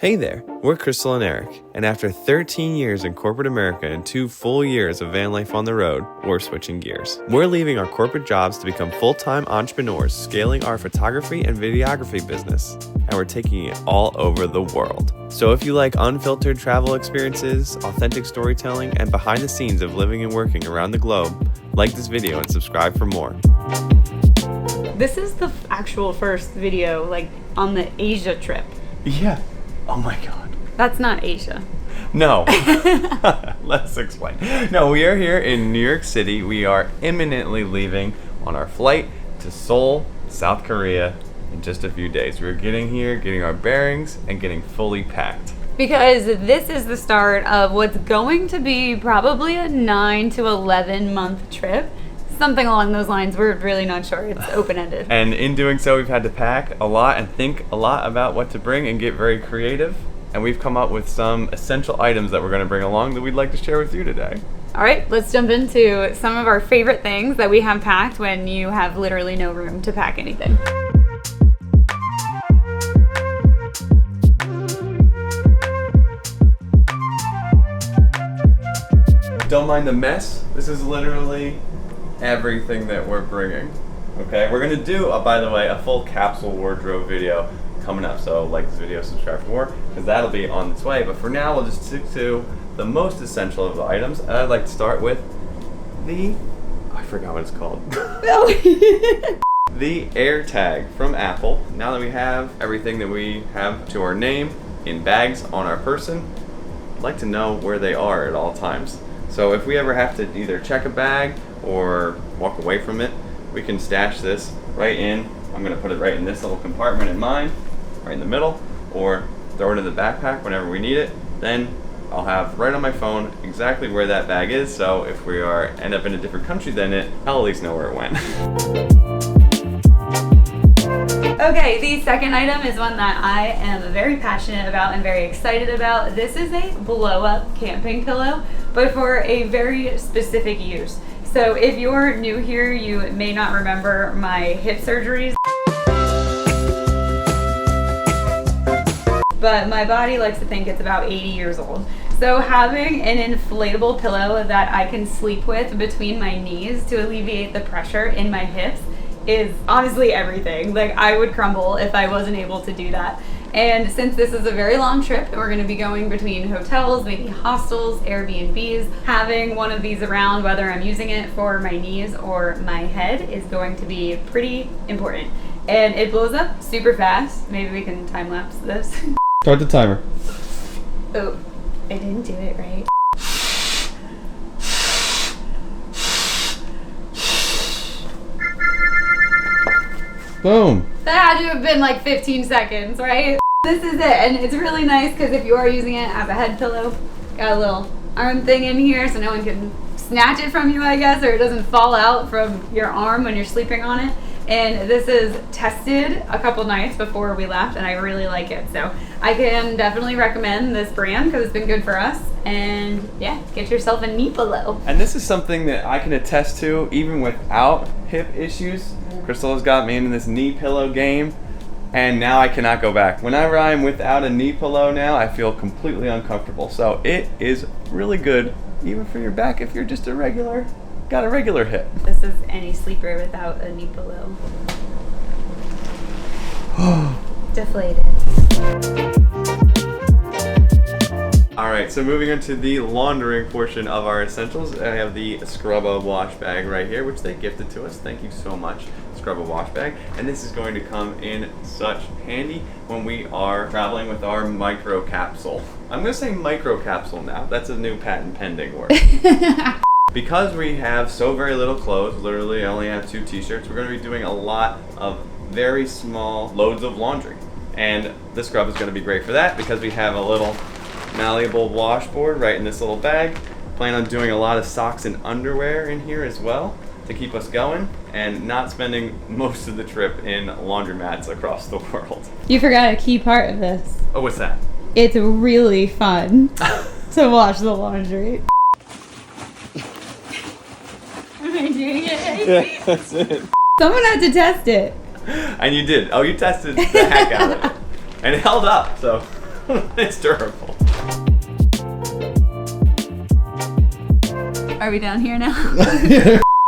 Hey there, we're Crystal and Eric, and after 13 years in corporate America and 2 full years of van life on the road, we're switching gears. We're leaving our corporate jobs to become full-time entrepreneurs, scaling our photography and videography business, and we're taking it all over the world. So if you like unfiltered travel experiences, authentic storytelling, and behind the scenes of living and working around the globe, like this video and subscribe for more. This is the actual first video, like, on the Asia trip. Yeah. Oh my God. That's not Asia. No. Let's explain. No, we are here in New York City. We are imminently leaving on our flight to Seoul, South Korea in just a few days. We're getting here, getting our bearings, and getting fully packed. Because this is the start of what's going to be probably a 9 to 11 month trip. Something along those lines. We're really not sure. It's open-ended. And in doing so, we've had to pack a lot and think a lot about what to bring and get very creative. And we've come up with some essential items that we're going to bring along that we'd like to share with you today. All right, let's jump into some of our favorite things that we have packed when you have literally no room to pack anything. Don't mind the mess. This is literally everything that we're bringing. Okay, we're gonna do, by the way, a full capsule wardrobe video coming up. So like this video, subscribe for more, because that'll be on its way. But for now, we'll just stick to the most essential of the items. And I'd like to start with I forgot what it's called. The AirTag from Apple. Now that we have everything that we have to our name in bags on our person, I'd like to know where they are at all times. So if we ever have to either check a bag or walk away from it, we can stash this right in. I'm gonna put it right in this little compartment in mine, right in the middle, or throw it in the backpack whenever we need it. Then I'll have right on my phone exactly where that bag is, so if we end up in a different country than it, I'll at least know where it went. Okay, the second item is one that I am very passionate about and very excited about. This is a blow-up camping pillow, but for a very specific use. So if you're new here, you may not remember my hip surgeries, but my body likes to think it's about 80 years old. So having an inflatable pillow that I can sleep with between my knees to alleviate the pressure in my hips is honestly everything. Like, I would crumble if I wasn't able to do that. And since this is a very long trip and we're going to be going between hotels, maybe hostels, Airbnbs, having one of these around, whether I'm using it for my knees or my head, is going to be pretty important. And it blows up super fast. Maybe we can time lapse this. Start the timer. Oh, I didn't do it right. Boom. That had to have been like 15 seconds, right? This is it, and it's really nice because if you are using it as a head pillow, got a little arm thing in here so no one can snatch it from you, I guess, or it doesn't fall out from your arm when you're sleeping on it. And this is tested a couple nights before we left, and I really like it. So I can definitely recommend this brand because it's been good for us. And yeah, get yourself a knee pillow. And this is something that I can attest to even without hip issues. Crystal has got me into this knee pillow game, and now I cannot go back. Whenever I'm without a knee pillow now, I feel completely uncomfortable. So it is really good, even for your back if you're just got a regular hip. This is any sleeper without a knee pillow. Deflated. All right, so moving on to the laundering portion of our essentials, I have the Scrubba Washbag right here, which they gifted to us. Thank you so much, Scrubba Washbag. And this is going to come in such handy when we are traveling with our micro capsule. I'm gonna say micro capsule now. That's a new patent pending word. Because we have so very little clothes, literally I only have 2 t-shirts, we're gonna be doing a lot of very small loads of laundry. And the scrub is gonna be great for that because we have a little malleable washboard right in this little bag. Plan on doing a lot of socks and underwear in here as well to keep us going and not spending most of the trip in laundromats across the world. You forgot a key part of this. Oh, what's that? It's really fun to wash the laundry. Am I doing it? Yeah, that's it. Someone had to test it. And you did. Oh, you tested the heck out of it. And it held up, so It's durable. Are we down here now?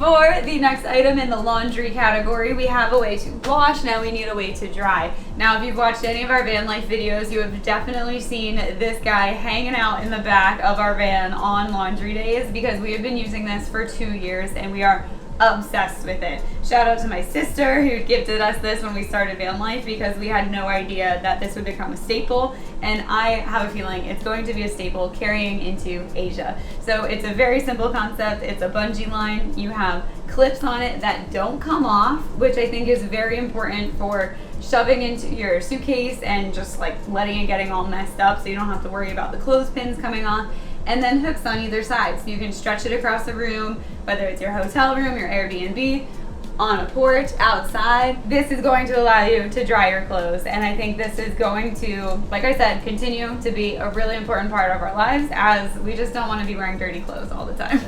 For the next item in the laundry category, we have a way to wash. Now we need a way to dry. Now, if you've watched any of our van life videos, you have definitely seen this guy hanging out in the back of our van on laundry days because we have been using this for 2 years and we are obsessed with it. Shout out to my sister who gifted us this when we started van life because we had no idea that this would become a staple, and I have a feeling it's going to be a staple carrying into Asia. So it's a very simple concept. It's a bungee line. You have clips on it that don't come off, which I think is very important for shoving into your suitcase and just like letting it getting all messed up so you don't have to worry about the clothespins coming off. And then hooks on either side, so you can stretch it across the room, whether it's your hotel room, your Airbnb, on a porch, outside. This is going to allow you to dry your clothes, and I think this is going to, like I said, continue to be a really important part of our lives as we just don't want to be wearing dirty clothes all the time.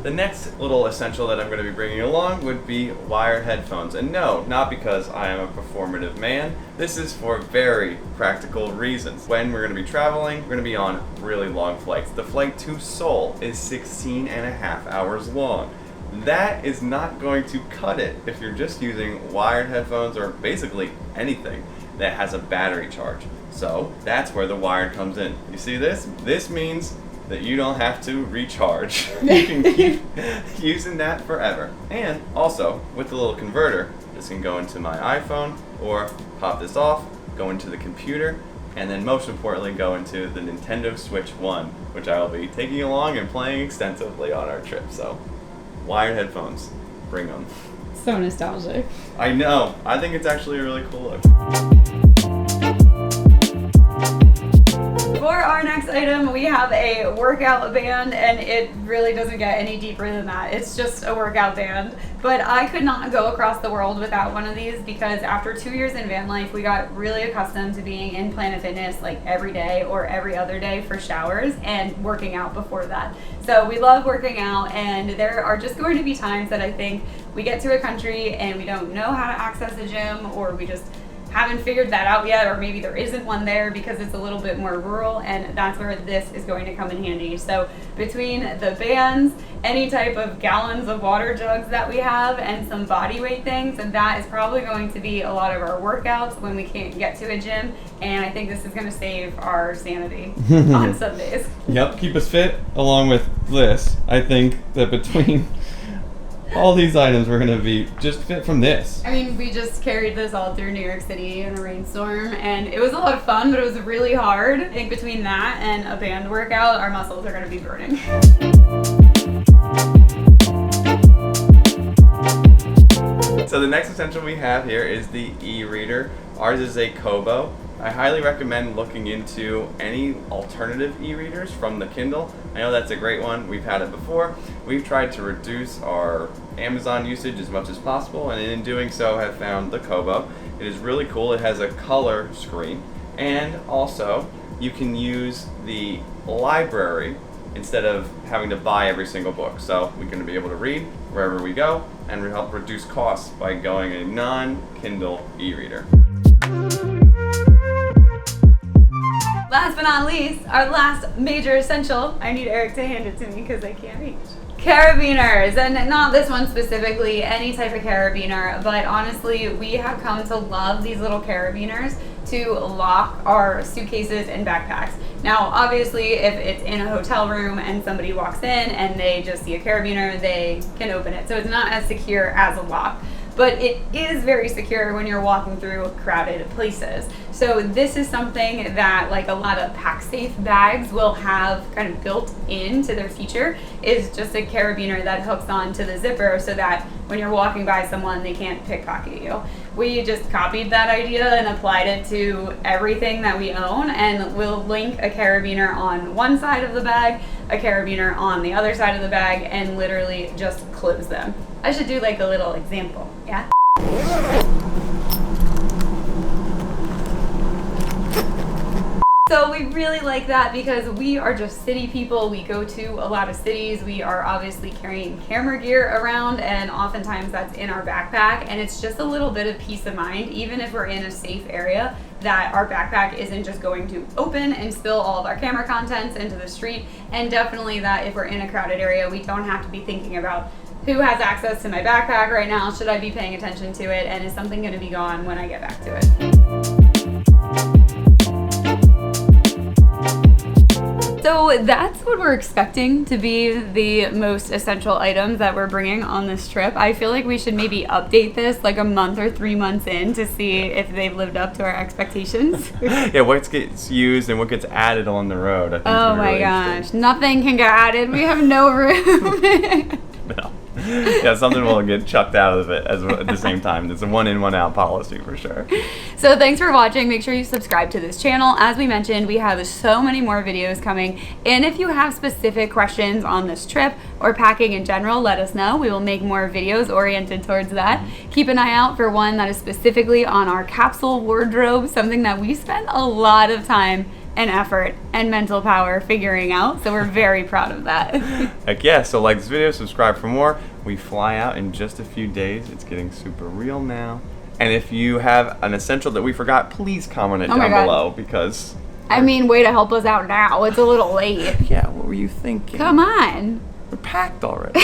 The next little essential that I'm going to be bringing along would be wired headphones. And no, not because I am a performative man. This is for very practical reasons. When we're going to be traveling, we're going to be on really long flights. The flight to Seoul is 16 and a half hours long. That is not going to cut it if you're just using wired headphones or basically anything that has a battery charge. So that's where the wired comes in. You see this? This means that you don't have to recharge. You can keep using that forever. And also, with the little converter, this can go into my iPhone or pop this off, go into the computer, and then most importantly go into the Nintendo Switch 1, which I will be taking along and playing extensively on our trip. So, wired headphones, bring them. So nostalgic. I know, I think it's actually a really cool look. For our next item, we have a workout band, and it really doesn't get any deeper than that. It's just a workout band. But I could not go across the world without one of these because after 2 years in van life, we got really accustomed to being in Planet Fitness like every day or every other day for showers and working out before that. So we love working out, and there are just going to be times that I think we get to a country and we don't know how to access a gym, or we just haven't figured that out yet, or maybe there isn't one there because it's a little bit more rural, and that's where this is going to come in handy. So between the bands, any type of gallons of water jugs that we have, and some body weight things, and that is probably going to be a lot of our workouts when we can't get to a gym, and I think this is going to save our sanity on some days. Yep, keep us fit along with this. I think that between all these items we're going to be just fit from this. I mean, we just carried this all through New York City in a rainstorm, and it was a lot of fun, but it was really hard. I think between that and a band workout, our muscles are going to be burning. So the next essential we have here is the e-reader. Ours is a Kobo. I highly recommend looking into any alternative e-readers from the Kindle. I know that's a great one. We've had it before. We've tried to reduce our Amazon usage as much as possible, and in doing so have found the Kobo. It is really cool. It has a color screen, and also you can use the library instead of having to buy every single book. So we're going to be able to read wherever we go and help reduce costs by going a non-Kindle e-reader. Last but not least, our last major essential. I need Eric to hand it to me because I can't reach. Carabiners, and not this one specifically, any type of carabiner, but honestly, we have come to love these little carabiners to lock our suitcases and backpacks. Now, obviously, if it's in a hotel room and somebody walks in and they just see a carabiner, they can open it. So it's not as secure as a lock, but it is very secure when you're walking through crowded places. So this is something that like a lot of pack-safe bags will have kind of built into their feature, is just a carabiner that hooks onto the zipper so that when you're walking by someone, they can't pickpocket you. We just copied that idea and applied it to everything that we own, and we'll link a carabiner on one side of the bag, a carabiner on the other side of the bag, and literally just close them. I should do like a little example, yeah? So we really like that because we are just city people. We go to a lot of cities. We are obviously carrying camera gear around, and oftentimes that's in our backpack. And it's just a little bit of peace of mind, even if we're in a safe area, that our backpack isn't just going to open and spill all of our camera contents into the street. And definitely that if we're in a crowded area, we don't have to be thinking about who has access to my backpack right now. Should I be paying attention to it? And is something going to be gone when I get back to it? So that's what we're expecting to be the most essential items that we're bringing on this trip. I feel like we should maybe update this like a month or 3 months in to see if they've lived up to our expectations. Yeah, what gets used and what gets added on the road. I think Oh my gosh, nothing can get added. We have no room. No. Yeah, something will get chucked out of it at the same time. It's a one in, one out policy for sure. So thanks for watching. Make sure you subscribe to this channel. As we mentioned, we have so many more videos coming. And if you have specific questions on this trip or packing in general, let us know. We will make more videos oriented towards that. Keep an eye out for one that is specifically on our capsule wardrobe, something that we spent a lot of time and effort and mental power figuring out, so we're very proud of that. Heck yeah, so like this video, subscribe for more. We fly out in just a few days. It's getting super real now. And if you have an essential that we forgot, please comment it down below, because I mean, way to help us out now. It's a little late. Yeah, what were you thinking? Come on. We're packed already.